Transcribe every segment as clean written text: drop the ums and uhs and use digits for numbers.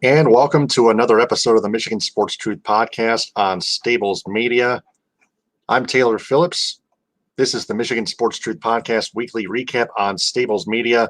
And welcome to another episode of the Michigan Sports Truth Podcast on Stables Media. I'm Taylor Phillips. This is the Michigan Sports Truth Podcast weekly recap on Stables Media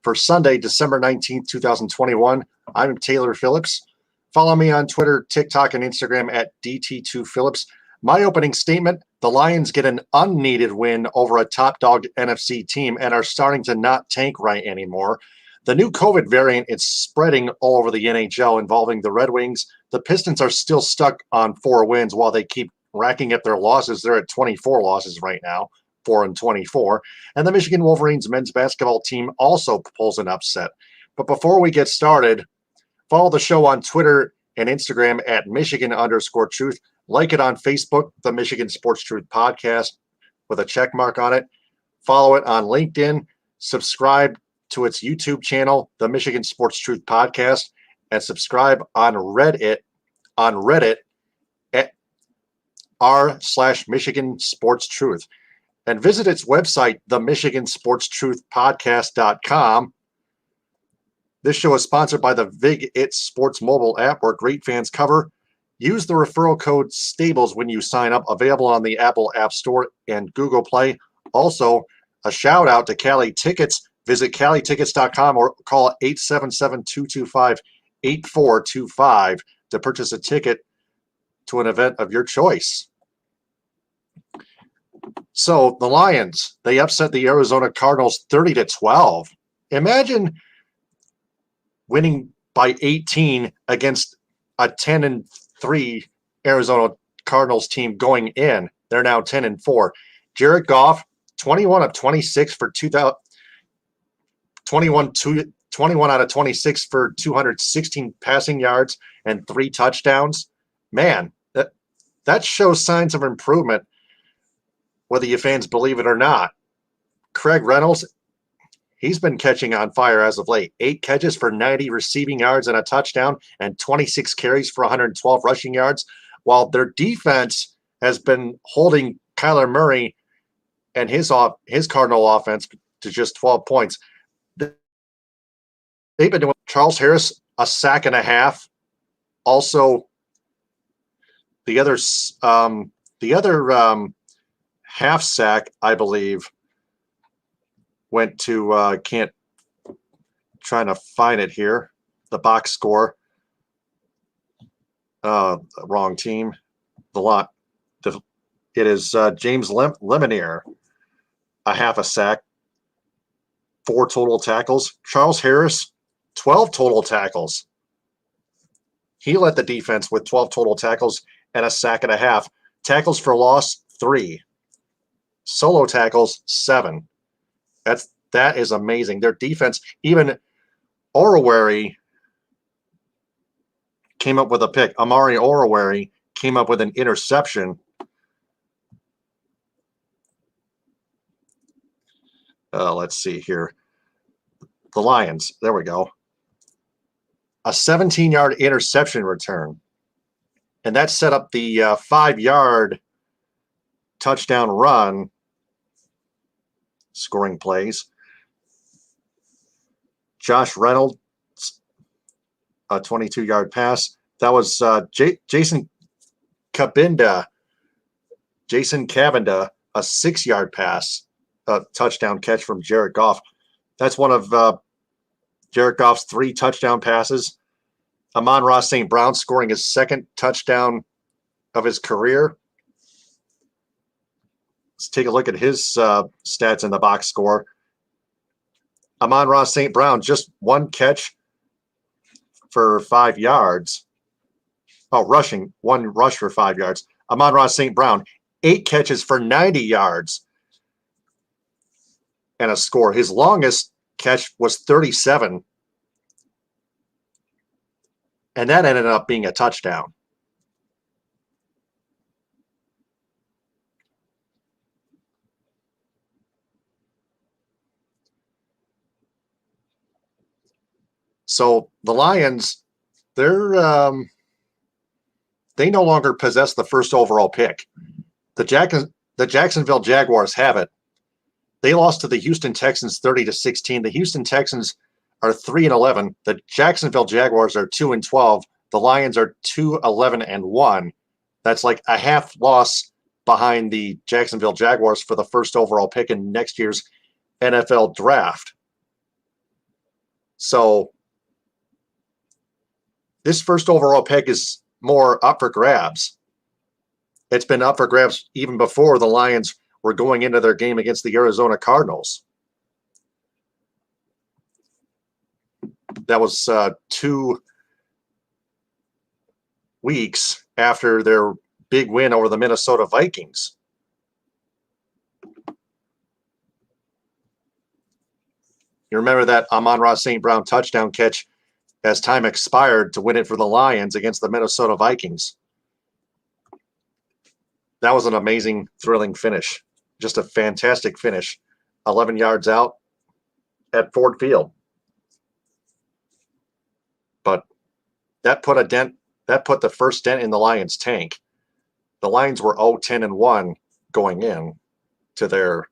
for Sunday, December 19th, 2021. I'm Taylor Phillips. Follow me on Twitter, TikTok, and Instagram at DT2Phillips. My opening statement, the Lions get an unneeded win over a top dog NFC team and are starting to not tank right anymore. The new COVID variant is spreading all over the NHL involving the Red Wings. The Pistons are still stuck on 4 wins while they keep racking up their losses. They're at 24 losses right now, 4-24. And the Michigan Wolverines men's basketball team also pulls an upset. But before we get started, follow the show on Twitter and Instagram at Michigan_Truth. Like it on Facebook, the Michigan Sports Truth Podcast with a check mark on it. Follow it on LinkedIn. Subscribe to its YouTube channel, the Michigan Sports Truth Podcast, and subscribe on Reddit at r/Michigan Sports Truth. And visit its website, the MichiganSportsTruthPodcast.com. This show is sponsored by the Vig It Sports mobile app where great fans cover. Use the referral code STABLES when you sign up, available on the Apple App Store and Google Play. Also, a shout out to Cali Tickets. Visit CaliTickets.com or call 877-225-8425 to purchase a ticket to an event of your choice. So the Lions, they upset the Arizona Cardinals 30-12. Imagine winning by 18 against a 10-3 Arizona Cardinals team going in. They're now 10-4. Jared Goff, 21 of 26 for 21 out of 26 for 216 passing yards and 3 touchdowns. Man, that shows signs of improvement, whether you fans believe it or not. Craig Reynolds, he's been catching on fire as of late. 8 catches for 90 receiving yards and a touchdown and 26 carries for 112 rushing yards, while their defense has been holding Kyler Murray and his Cardinal offense to just 12 points. They've been doing Charles Harris a sack and a half. Also, the other half sack, I believe, went to trying to find it here. The box score. Wrong team. It is James Lemonier, a half a sack. 4 total tackles. Charles Harris, 12 total tackles. He led the defense with 12 total tackles and a sack and a half. Tackles for loss, 3. Solo tackles, 7. That is amazing. Their defense, even Oruwari came up with a pick. Amari Oruwari came up with an interception. Let's see here. The Lions, there we go. A 17-yard interception return. And that set up the 5-yard touchdown run scoring plays. Josh Reynolds, a 22-yard pass. That was Jason Cabinda, a 6-yard pass. A touchdown catch from Jared Goff. That's one of Jared Goff's 3 touchdown passes. Amon-Ra St. Brown scoring his 2nd touchdown of his career. Let's take a look at his stats in the box score. Amon-Ra St. Brown, just 1 catch for 5 yards. Oh, rushing, 1 rush for 5 yards. Amon-Ra St. Brown, 8 catches for 90 yards. And a score. His longest catch was 37. And that ended up being a touchdown. So the Lions, they no longer possess the first overall pick. The Jacksonville Jaguars have it. They lost to the Houston Texans 30-16. The Houston Texans are 3-11. The Jacksonville Jaguars are 2-12. The Lions are 2-11-1. That's like a half loss behind the Jacksonville Jaguars for the first overall pick in next year's NFL draft. So this first overall pick is more up for grabs. It's been up for grabs even before the Lions were going into their game against the Arizona Cardinals. That was 2 weeks after their big win over the Minnesota Vikings. You remember that Amon-Ra St. Brown touchdown catch as time expired to win it for the Lions against the Minnesota Vikings. That was an amazing, thrilling finish. Just a fantastic finish. 11 yards out at Ford Field. But that put a dent. That put the first dent in the Lions' tank. The Lions were 0-10-1 going in to their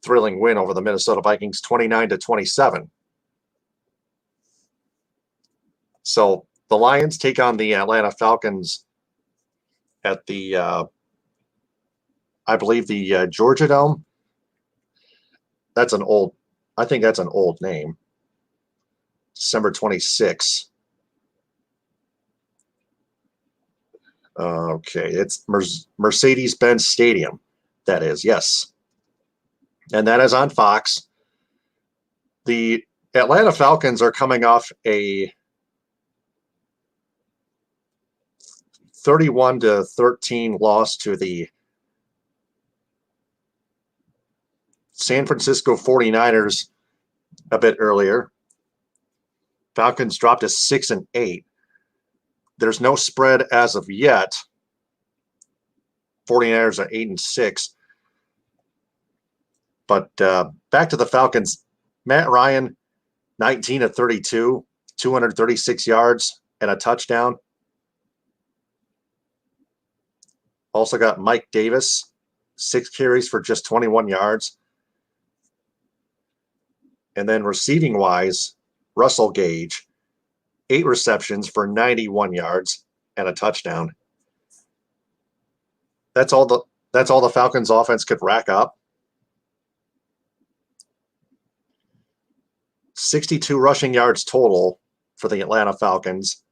thrilling win over the Minnesota Vikings, 29-27. So the Lions take on the Atlanta Falcons at the, I believe, the Georgia Dome. I think that's an old name. December 26. Okay, it's Mercedes-Benz Stadium. That is, yes. And that is on Fox. The Atlanta Falcons are coming off a 31-13 loss to the San Francisco 49ers a bit earlier. Falcons dropped to 6-8. There's no spread as of yet. 49ers are 8-6. But back to the Falcons. Matt Ryan, 19-32, 236 yards and a touchdown. Also got Mike Davis, 6 carries for just 21 yards. And then receiving-wise, Russell Gage, 8 receptions for 91 yards and a touchdown. That's all the Falcons offense could rack up. 62 rushing yards total for the Atlanta Falcons.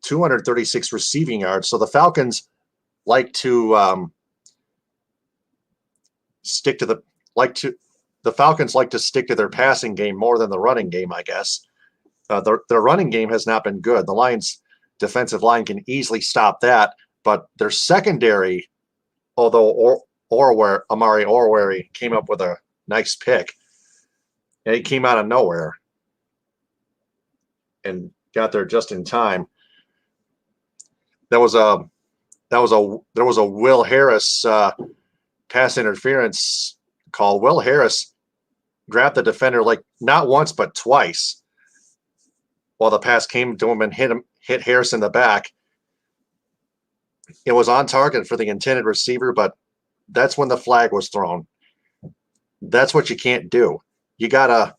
236 receiving yards. So the Falcons like to stick to their passing game more than the running game, I guess. Their running game has not been good. The Lions' defensive line can easily stop that, but their secondary, although Amari Oruwariye came up with a nice pick, and he came out of nowhere and got there just in time. There was a Will Harris pass interference call. Will Harris grabbed the defender like not once but twice while the pass came to him and hit Harris in the back. It was on target for the intended receiver, but that's when the flag was thrown. That's what you can't do. You gotta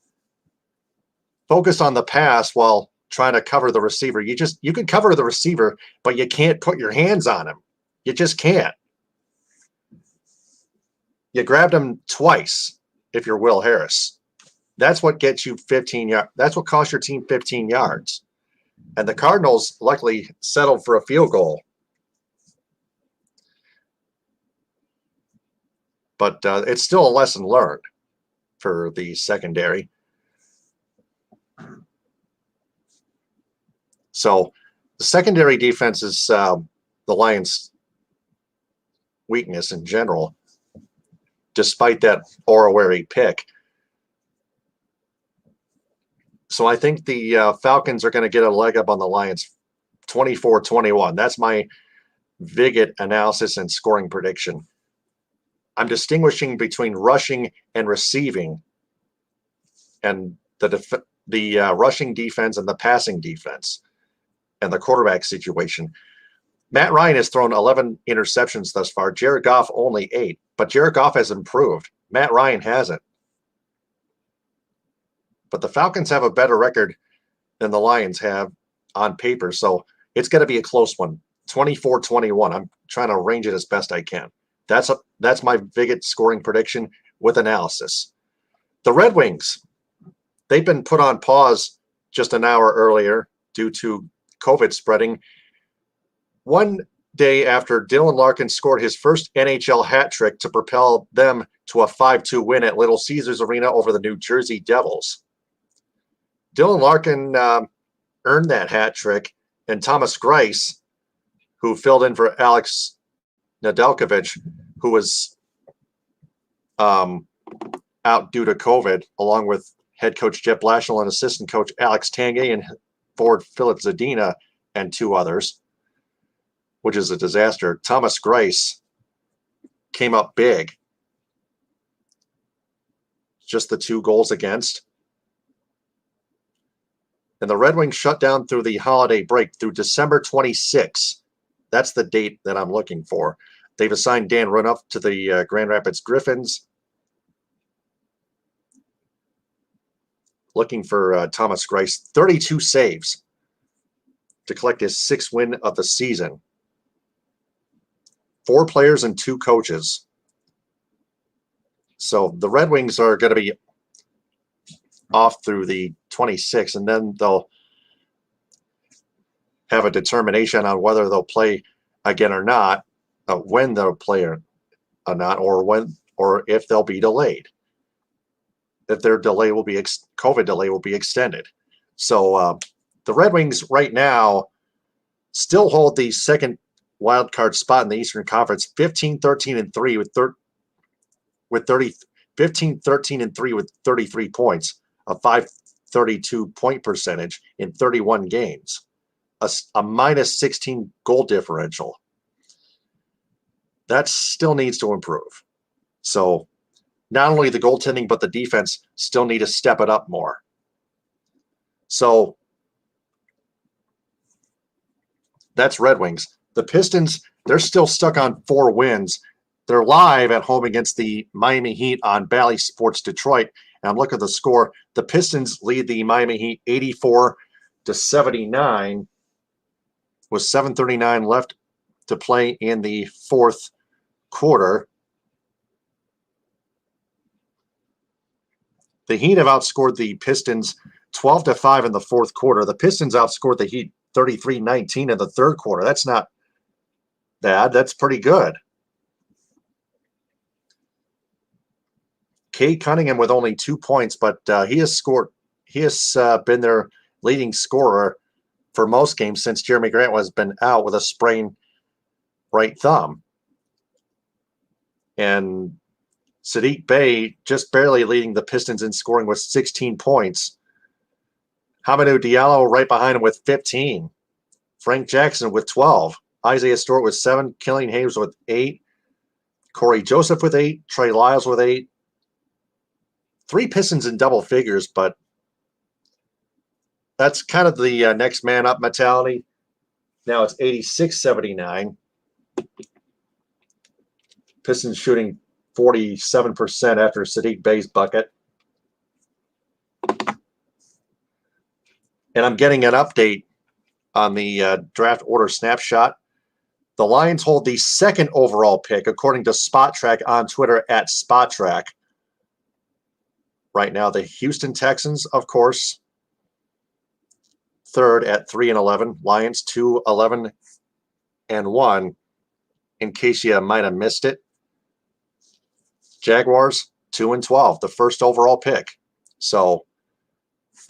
focus on the pass while trying to cover the receiver. You can cover the receiver, but you can't put your hands on him. You just can't. You grabbed him twice if you're Will Harris. That's what gets you 15 yards. That's what cost your team 15 yards. And the Cardinals luckily settled for a field goal. But it's still a lesson learned for the secondary. So the secondary defense is the Lions' weakness in general, despite that Oruwariye pick. So I think the Falcons are going to get a leg up on the Lions 24-21. That's my Viget analysis and scoring prediction. I'm distinguishing between rushing and receiving, and the rushing defense and the passing defense and the quarterback situation. Matt Ryan has thrown 11 interceptions thus far. Jared Goff only 8, but Jared Goff has improved. Matt Ryan hasn't. but the Falcons have a better record than the Lions have on paper. So it's going to be a close one. 24-21. I'm trying to arrange it as best I can. That's my biggest scoring prediction with analysis. The Red Wings, they've been put on pause just an hour earlier due to COVID spreading. One day after Dylan Larkin scored his first NHL hat trick to propel them to a 5-2 win at Little Caesars Arena over the New Jersey Devils. Dylan Larkin earned that hat trick, and Thomas Greiss, who filled in for Alex Nedeljkovic, who was out due to COVID, along with head coach Jeff Blashill and assistant coach Alex Tanguay and forward Philip Zadina and two others, which is a disaster. Thomas Greiss came up big. Just the 2 goals against. And the Red Wings shut down through the holiday break through December 26. That's the date that I'm looking for. They've assigned Dan Renouf to the Grand Rapids Griffins. Looking for Thomas Greiss, 32 saves to collect his 6th win of the season. 4 players and 2 coaches. So the Red Wings are going to be off through the 26th, and then they'll have a determination on whether they'll play again or not, when they'll play or not, or if they'll be delayed. If their delay will be COVID delay will be extended. So the Red Wings right now still hold the second wild card spot in the Eastern Conference, 15-13-3 with 33 points, a .532 point percentage in 31 games, a minus 16 goal differential. That still needs to improve. So not only the goaltending, but the defense still need to step it up more. So that's Red Wings. The Pistons, they're still stuck on 4 wins. They're live at home against the Miami Heat on Bally Sports Detroit. And I'm looking at the score. The Pistons lead the Miami Heat 84-79 with 7:39 left to play in the 4th quarter. The Heat have outscored the Pistons 12-5 in the 4th quarter. The Pistons outscored the Heat 33-19 in the 3rd quarter. That's not bad. That's pretty good. Cade Cunningham with only 2 points, but he has been their leading scorer for most games since Jeremy Grant has been out with a sprained right thumb. And Sadiq Bey just barely leading the Pistons in scoring with 16 points. Hamidou Diallo right behind him with 15. Frank Jackson with 12. Isaiah Stewart with 7. Killian Hayes with 8. Corey Joseph with 8. Trey Lyles with 8. 3 Pistons in double figures, but that's kind of the next man up mentality. Now it's 86-79. Pistons shooting 47% after Sadiq Bey's bucket. And I'm getting an update on the draft order snapshot. The Lions hold the 2nd overall pick, according to Spot Track on Twitter at Spot Track. Right now, the Houston Texans, of course, 3rd at 3-11. Lions 2-11-1. In case you might have missed it, Jaguars 2-12, the 1st overall pick. So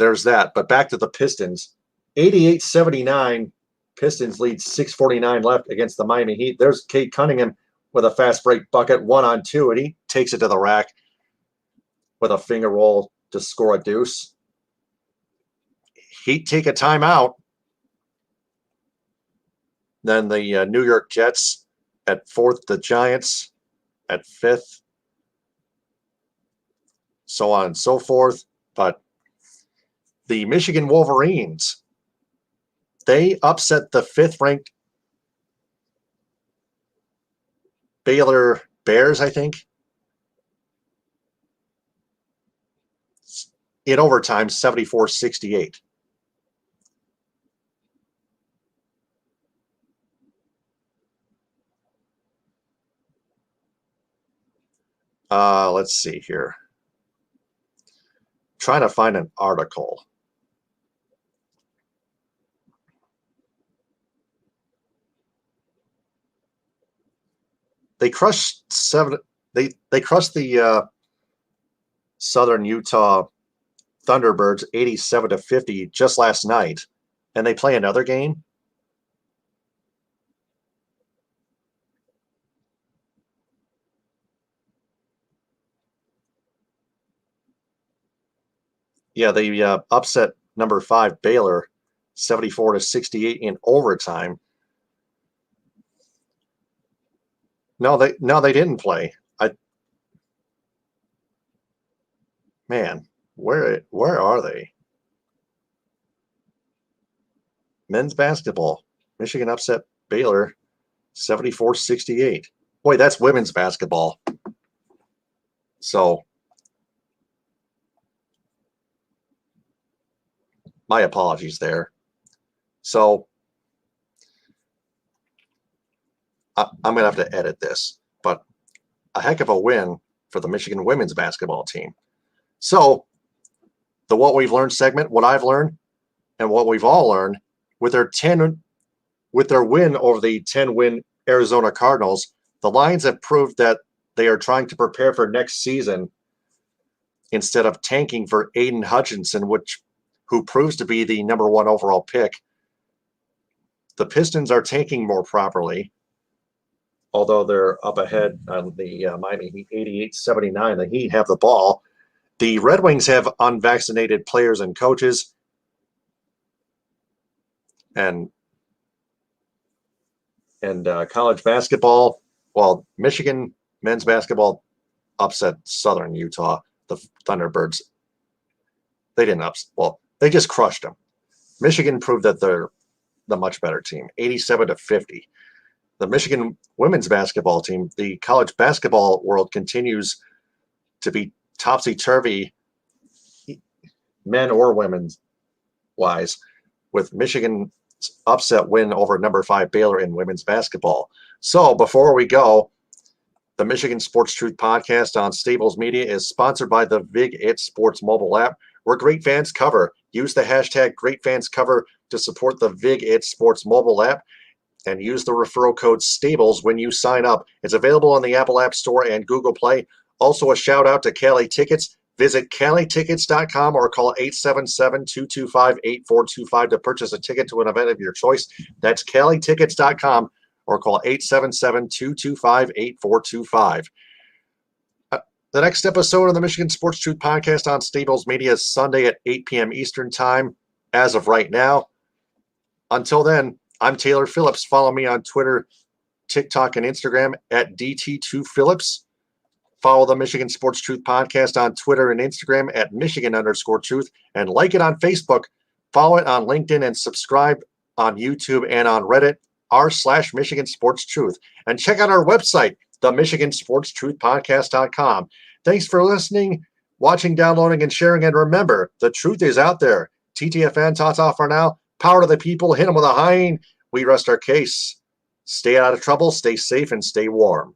there's that. But back to the Pistons, 88-79. Pistons lead 6:49 left against the Miami Heat. There's Cade Cunningham with a fast break bucket, 1-on-2, and he takes it to the rack with a finger roll to score a deuce. Heat take a timeout. Then the New York Jets at 4th, the Giants at 5th, so on and so forth. But the Michigan Wolverines, they upset the 5th-ranked Baylor Bears, I think. in overtime, 74-68. Let's see here. Trying to find an article. They crushed They crushed the Southern Utah Thunderbirds 87-50 just last night, and they play another game. Yeah, they upset number 5 Baylor 74-68 in overtime. No, they didn't play. Man, where are they? Men's basketball. Michigan upset Baylor 74-68. Boy, that's women's basketball. So my apologies there. So I'm going to have to edit this, but a heck of a win for the Michigan women's basketball team. So the What We've Learned segment, what I've learned and what we've all learned with their win over the 10-win Arizona Cardinals, the Lions have proved that they are trying to prepare for next season instead of tanking for Aiden Hutchinson, who proves to be the number 1 overall pick. The Pistons are tanking more properly, although they're up ahead on the Miami Heat 88-79. The Heat have the ball. The Red Wings have unvaccinated players and coaches. And college basketball, well, Michigan men's basketball upset Southern Utah, the Thunderbirds. They didn't upset. Well, they just crushed them. Michigan proved that they're the much better team, 87-50. The Michigan women's basketball team, the college basketball world continues to be topsy-turvy, men or women's wise, with Michigan's upset win over number 5 Baylor in women's basketball. So before we go, the Michigan Sports Truth podcast on Stables Media is sponsored by the Vig It Sports mobile app, where great fans cover. Use the hashtag GreatFansCover to support the Vig It Sports mobile app and use the referral code STABLES when you sign up. It's available on the Apple App Store and Google Play. Also, a shout out to Cali Tickets. Visit CaliTickets.com or call 877-225-8425 to purchase a ticket to an event of your choice. That's CaliTickets.com or call 877-225-8425. The next episode of the Michigan Sports Truth podcast on Stables Media is Sunday at 8 p.m. Eastern Time as of right now. Until then, I'm Taylor Phillips. Follow me on Twitter, TikTok, and Instagram at DT2Phillips. Follow the Michigan Sports Truth podcast on Twitter and Instagram at Michigan_Truth, and like it on Facebook. Follow it on LinkedIn and subscribe on YouTube and on Reddit, r/Michigan Sports Truth. And check out our website, the MichiganSportsTruthPodcast.com. Thanks for listening, watching, downloading, and sharing. And remember, the truth is out there. TTFN, ta-ta for now. Power to the people. Hit them with a hind. We rest our case. Stay out of trouble, stay safe, and stay warm.